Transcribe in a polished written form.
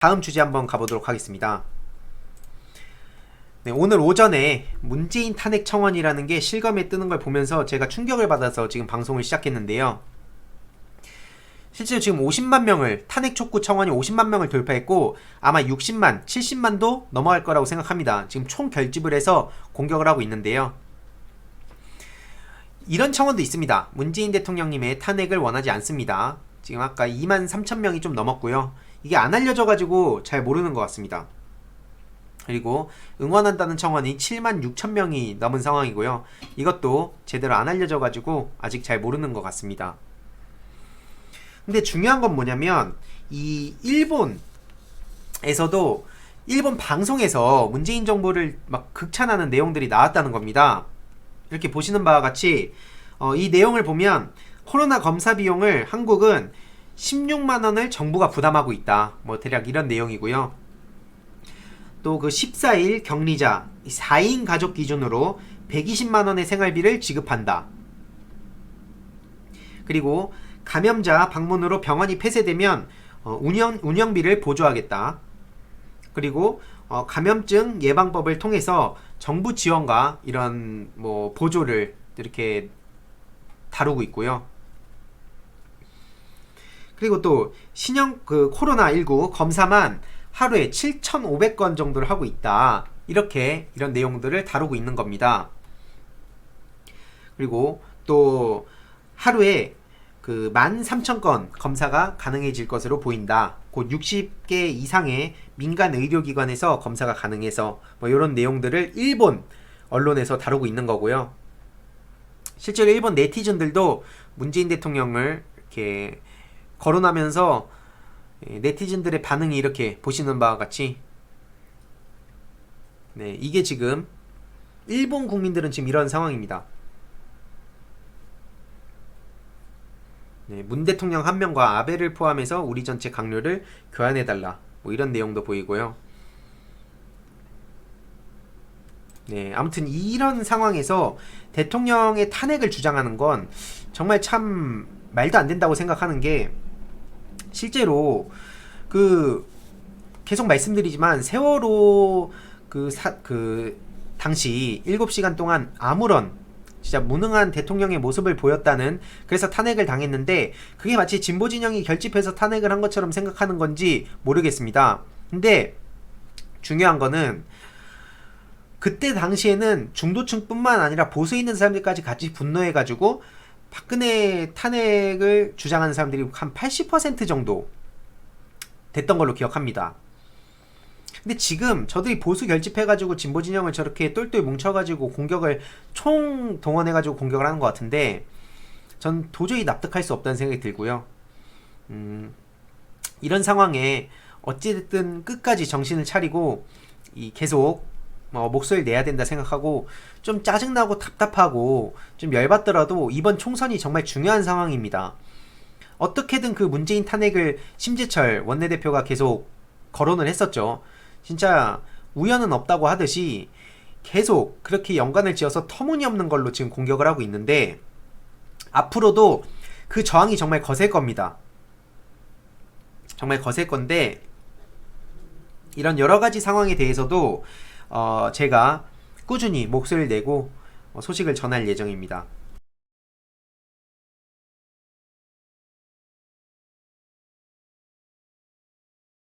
다음 주제 한번 가보도록 하겠습니다. 네, 오늘 오전에 문재인 탄핵 청원이라는 게 실검에 뜨는 걸 보면서 제가 충격을 받아서 지금 방송을 시작했는데요. 실제로 지금 50만 명을 탄핵 촉구 청원이 50만 명을 돌파했고 아마 60만, 70만도 넘어갈 거라고 생각합니다. 지금 총 결집을 해서 공격을 하고 있는데요. 이런 청원도 있습니다. 문재인 대통령님의 탄핵을 원하지 않습니다. 지금 아까 2만 3천 명이 좀 넘었고요. 이게 안 알려져가지고 잘 모르는 것 같습니다. 그리고 응원한다는 청원이 7만 6천 명이 넘은 상황이고요. 이것도 제대로 안 알려져가지고 아직 잘 모르는 것 같습니다. 근데 중요한 건 뭐냐면 이 일본에서도 일본 방송에서 문재인 정부를 막 극찬하는 내용들이 나왔다는 겁니다. 이렇게 보시는 바와 같이 이 내용을 보면 코로나 검사 비용을 한국은 16만원을 정부가 부담하고 있다. 뭐 대략 이런 내용이고요. 또 그 14일 격리자 4인 가족 기준으로 120만원의 생활비를 지급한다. 그리고 감염자 방문으로 병원이 폐쇄되면 운영비를 보조하겠다. 그리고 감염증 예방법을 통해서 정부 지원과 이런 뭐 보조를 이렇게 다루고 있고요. 그리고 또 신형 그 코로나19 검사만 하루에 7,500건 정도를 하고 있다. 이런 내용들을 다루고 있는 겁니다. 그리고 또 하루에 그 13,000건 검사가 가능해질 것으로 보인다. 곧 60개 이상의 민간 의료기관에서 검사가 가능해서 뭐 이런 내용들을 일본 언론에서 다루고 있는 거고요. 실제로 일본 네티즌들도 문재인 대통령을 이렇게 거론하면서 네티즌들의 반응이 이렇게 보시는 바와 같이 네, 이게 지금 일본 국민들은 지금 이런 상황입니다. 네, 문 대통령 한 명과 아베를 포함해서 우리 전체 강요를 교환해달라 뭐 이런 내용도 보이고요. 네, 아무튼 이런 상황에서 대통령의 탄핵을 주장하는 건 정말 참 말도 안 된다고 생각하는 게 실제로 그 계속 말씀드리지만 세월호 그 당시 7시간 동안 아무런 진짜 무능한 대통령의 모습을 보였다는 그래서 탄핵을 당했는데 그게 마치 진보 진영이 결집해서 탄핵을 한 것처럼 생각하는 건지 모르겠습니다. 근데 중요한 거는 그때 당시에는 중도층뿐만 아니라 보수에 있는 사람들까지 같이 분노해가지고 박근혜 탄핵을 주장하는 사람들이 한 80% 정도 됐던 걸로 기억합니다. 근데 지금 저들이 보수 결집해가지고 진보 진영을 저렇게 똘똘 뭉쳐가지고 공격을 총 동원해가지고 공격을 하는 것 같은데 전 도저히 납득할 수 없다는 생각이 들고요. 이런 상황에 어찌됐든 끝까지 정신을 차리고 계속 목소리를 내야 된다 생각하고 좀 짜증나고 답답하고 좀 열받더라도 이번 총선이 정말 중요한 상황입니다. 어떻게든 그 문재인 탄핵을 심재철 원내대표가 계속 거론을 했었죠. 진짜 우연은 없다고 하듯이 계속 그렇게 연관을 지어서 터무니없는 걸로 지금 공격을 하고 있는데 앞으로도 그 저항이 정말 거셀 겁니다. 정말 거셀 건데 이런 여러가지 상황에 대해서도 제가 꾸준히 목소리를 내고 소식을 전할 예정입니다.